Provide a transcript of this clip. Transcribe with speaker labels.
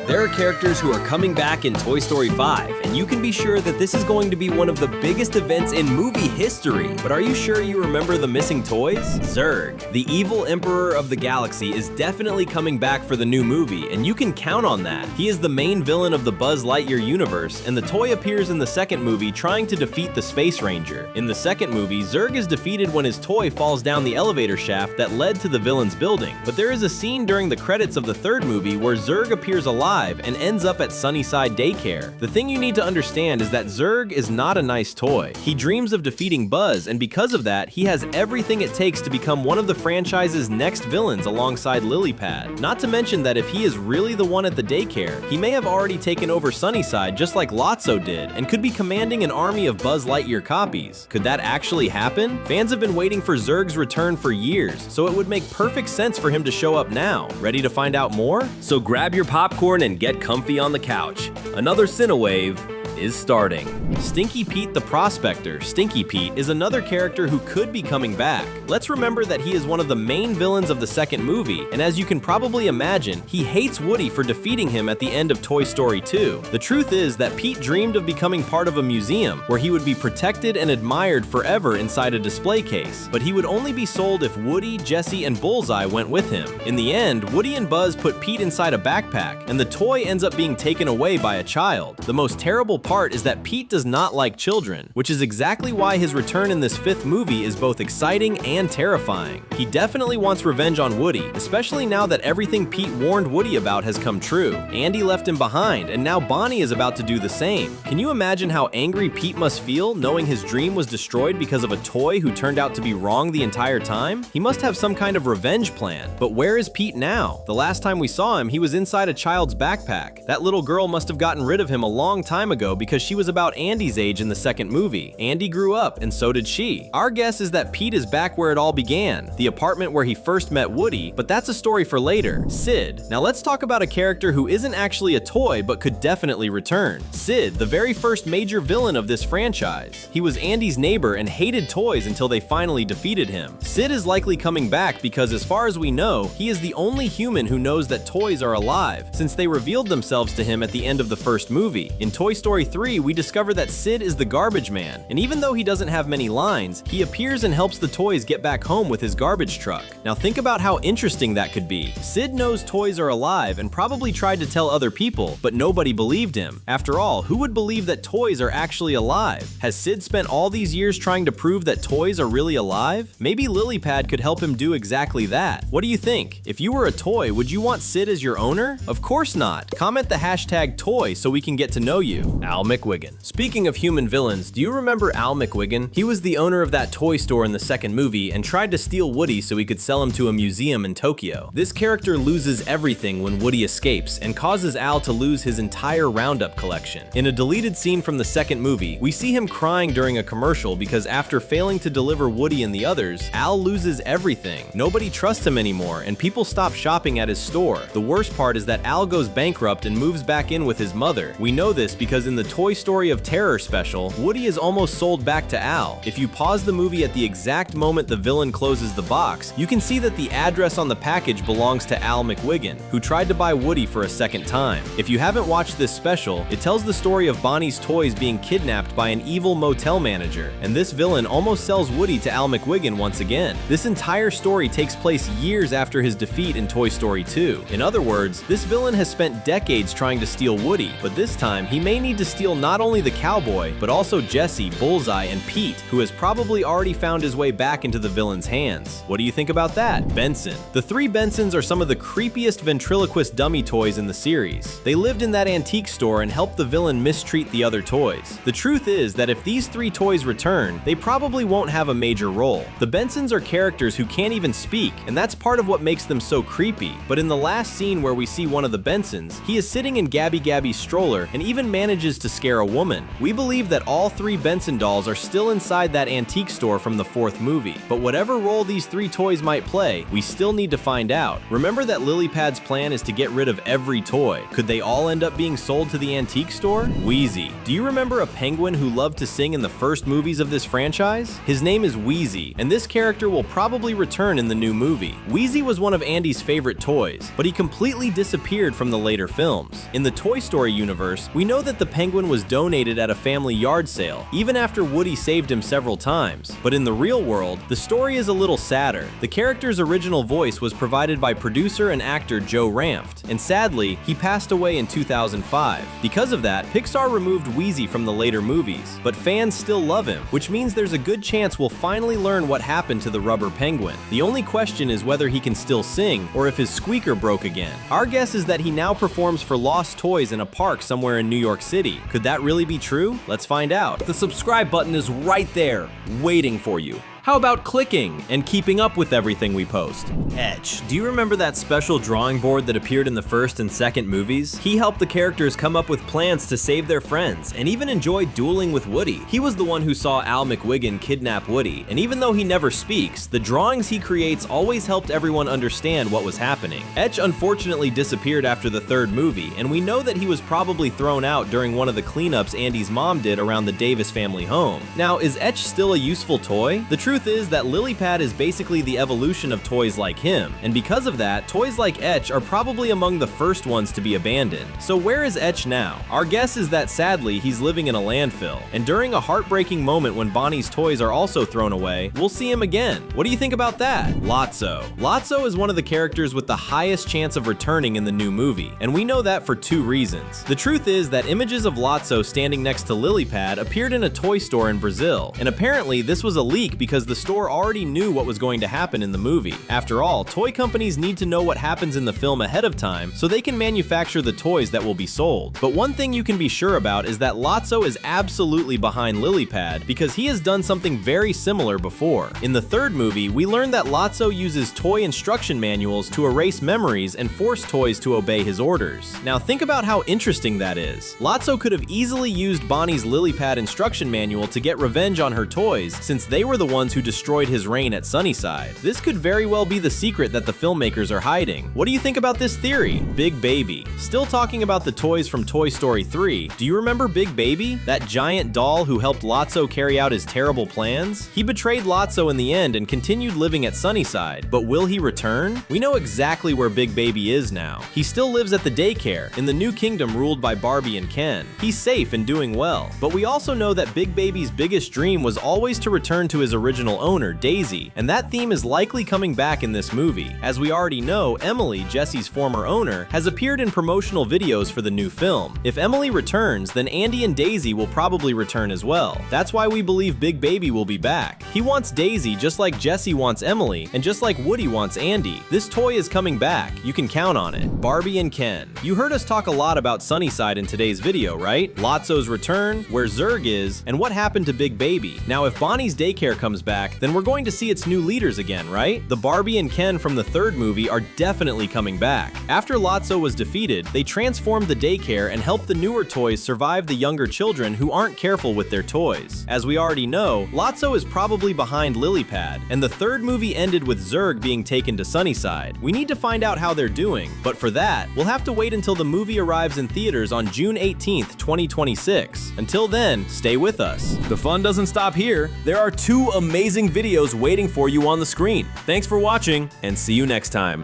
Speaker 1: There are characters who are coming back in Toy Story 5, and you can be sure that this is going to be one of the biggest events in movie history. But are you sure you remember the missing toys? Zurg, the evil emperor of the galaxy, is definitely coming back for the new movie, and you can count on that. He is the main villain of the Buzz Lightyear universe, and the toy appears in the second movie trying to defeat the Space Ranger. In the second movie, Zurg is defeated when his toy falls down the elevator shaft that led to the villain's building. But there is a scene during the credits of the third movie where Zurg appears alive and ends up at Sunnyside daycare. The thing you need to understand is that Zurg is not a nice toy. He dreams of defeating Buzz, and because of that, he has everything it takes to become one of the franchise's next villains alongside Lilypad. Not to mention that if he is really the one at the daycare, he may have already taken over Sunnyside just like Lotso did, and could be commanding an army of Buzz Lightyear copies. Could that actually happen? Fans have been waiting for Zurg's return for years, so it would make perfect sense for him to show up now. Ready to find out more? So grab your popcorn and get comfy on the couch. Another Cinewave is starting. Stinky Pete the Prospector, Stinky Pete, is another character who could be coming back. Let's remember that he is one of the main villains of the second movie, and as you can probably imagine, he hates Woody for defeating him at the end of Toy Story 2. The truth is that Pete dreamed of becoming part of a museum where he would be protected and admired forever inside a display case, but he would only be sold if Woody, Jessie, and Bullseye went with him. In the end, Woody and Buzz put Pete inside a backpack, and the toy ends up being taken away by a child. The most terrible part is that Pete does not like children, which is exactly why his return in this fifth movie is both exciting and terrifying. He definitely wants revenge on Woody, especially now that everything Pete warned Woody about has come true. Andy left him behind, and now Bonnie is about to do the same. Can you imagine how angry Pete must feel knowing his dream was destroyed because of a toy who turned out to be wrong the entire time? He must have some kind of revenge plan. But where is Pete now? The last time we saw him, he was inside a child's backpack. That little girl must have gotten rid of him a long time ago because she was about Andy's age in the second movie. Andy grew up, and so did she. Our guess is that Pete is back where it all began, the apartment where he first met Woody, but that's a story for later. Sid. Now let's talk about a character who isn't actually a toy but could definitely return. Sid, the very first major villain of this franchise. He was Andy's neighbor and hated toys until they finally defeated him. Sid is likely coming back because, as far as we know, he is the only human who knows that toys are alive, since they revealed themselves to him at the end of the first movie. In Toy Story 3, we discover that Sid is the garbage man, and even though he doesn't have many lines, he appears and helps the toys get back home with his garbage truck. Now think about how interesting that could be. Sid knows toys are alive and probably tried to tell other people, but nobody believed him. After all, who would believe that toys are actually alive? Has Sid spent all these years trying to prove that toys are really alive? Maybe Lilypad could help him do exactly that. What do you think? If you were a toy, would you want Sid as your owner? Of course not. Comment the hashtag toy so we can get to know you. Al McWhiggin. Speaking of human villains, do you remember Al McWhiggin? He was the owner of that toy store in the second movie and tried to steal Woody so he could sell him to a museum in Tokyo. This character loses everything when Woody escapes and causes Al to lose his entire Roundup collection. In a deleted scene from the second movie, we see him crying during a commercial because after failing to deliver Woody and the others, Al loses everything. Nobody trusts him anymore and people stop shopping at his store. The worst part is that Al goes bankrupt and moves back in with his mother. We know this because in the Toy Story of Terror special, Woody is almost sold back to Al. If you pause the movie at the exact moment the villain closes the box, you can see that the address on the package belongs to Al McWhiggin, who tried to buy Woody for a second time. If you haven't watched this special, it tells the story of Bonnie's toys being kidnapped by an evil motel manager, and this villain almost sells Woody to Al McWhiggin once again. This entire story takes place years after his defeat in Toy Story 2. In other words, this villain has spent decades trying to steal Woody, but this time he may need to steal not only the cowboy, but also Jessie, Bullseye, and Pete, who has probably already found his way back into the villain's hands. What do you think about that? Benson. The three Bensons are some of the creepiest ventriloquist dummy toys in the series. They lived in that antique store and helped the villain mistreat the other toys. The truth is that if these three toys return, they probably won't have a major role. The Bensons are characters who can't even speak, and that's part of what makes them so creepy. But in the last scene where we see one of the Bensons, he is sitting in Gabby Gabby's stroller and even manages to scare a woman. We believe that all 3 Benson dolls are still inside that antique store from the 4th movie, but whatever role these 3 toys might play, we still need to find out. Remember that Lilypad's plan is to get rid of every toy. Could they all end up being sold to the antique store? Wheezy. Do you remember a penguin who loved to sing in the first movies of this franchise? His name is Wheezy, and this character will probably return in the new movie. Wheezy was one of Andy's favorite toys, but he completely disappeared from the later films. In the Toy Story universe, we know that the penguin was donated at a family yard sale, even after Woody saved him several times. But in the real world, the story is a little sadder. The character's original voice was provided by producer and actor Joe Ranft, and sadly, he passed away in 2005. Because of that, Pixar removed Wheezy from the later movies, but fans still love him, which means there's a good chance we'll finally learn what happened to the rubber penguin. The only question is whether he can still sing, or if his squeaker broke again. Our guess is that he now performs for lost toys in a park somewhere in New York City. Could that really be true? Let's find out. The subscribe button is right there, waiting for you. How about clicking and keeping up with everything we post? Etch. Do you remember that special drawing board that appeared in the first and second movies? He helped the characters come up with plans to save their friends, and even enjoyed dueling with Woody. He was the one who saw Al McWhiggin kidnap Woody, and even though he never speaks, the drawings he creates always helped everyone understand what was happening. Etch unfortunately disappeared after the 3rd movie, and we know that he was probably thrown out during one of the cleanups Andy's mom did around the Davis family home. Now, is Etch still a useful toy? The truth is that Lilypad is basically the evolution of toys like him, and because of that, toys like Etch are probably among the first ones to be abandoned. So where is Etch now? Our guess is that sadly he's living in a landfill, and during a heartbreaking moment when Bonnie's toys are also thrown away, we'll see him again. What do you think about that? Lotso. Lotso is one of the characters with the highest chance of returning in the new movie, and we know that for 2 reasons. The truth is that images of Lotso standing next to Lilypad appeared in a toy store in Brazil, and apparently this was a leak because the store already knew what was going to happen in the movie. After all, toy companies need to know what happens in the film ahead of time so they can manufacture the toys that will be sold. But one thing you can be sure about is that Lotso is absolutely behind Lilypad because he has done something very similar before. In the 3rd movie, we learned that Lotso uses toy instruction manuals to erase memories and force toys to obey his orders. Now think about how interesting that is. Lotso could have easily used Bonnie's Lilypad instruction manual to get revenge on her toys since they were the ones who destroyed his reign at Sunnyside. This could very well be the secret that the filmmakers are hiding. What do you think about this theory? Big Baby. Still talking about the toys from Toy Story 3, do you remember Big Baby? That giant doll who helped Lotso carry out his terrible plans? He betrayed Lotso in the end and continued living at Sunnyside, but will he return? We know exactly where Big Baby is now. He still lives at the daycare in the new kingdom ruled by Barbie and Ken. He's safe and doing well, but we also know that Big Baby's biggest dream was always to return to his original owner, Daisy, and that theme is likely coming back in this movie. As we already know, Emily, Jesse's former owner, has appeared in promotional videos for the new film. If Emily returns, then Andy and Daisy will probably return as well. That's why we believe Big Baby will be back. He wants Daisy just like Jesse wants Emily, and just like Woody wants Andy. This toy is coming back. You can count on it. Barbie and Ken. You heard us talk a lot about Sunnyside in today's video, right? Lotso's return, where Zurg is, and what happened to Big Baby. Now, if Bonnie's daycare comes back, then we're going to see its new leaders again, right? The Barbie and Ken from the 3rd movie are definitely coming back. After Lotso was defeated, they transformed the daycare and helped the newer toys survive the younger children who aren't careful with their toys. As we already know, Lotso is probably behind Lilypad, and the 3rd movie ended with Zurg being taken to Sunnyside. We need to find out how they're doing, but for that, we'll have to wait until the movie arrives in theaters on June 18th, 2026. Until then, stay with us. The fun doesn't stop here. There are 2 amazing videos waiting for you on the screen. Thanks for watching, and see you next time.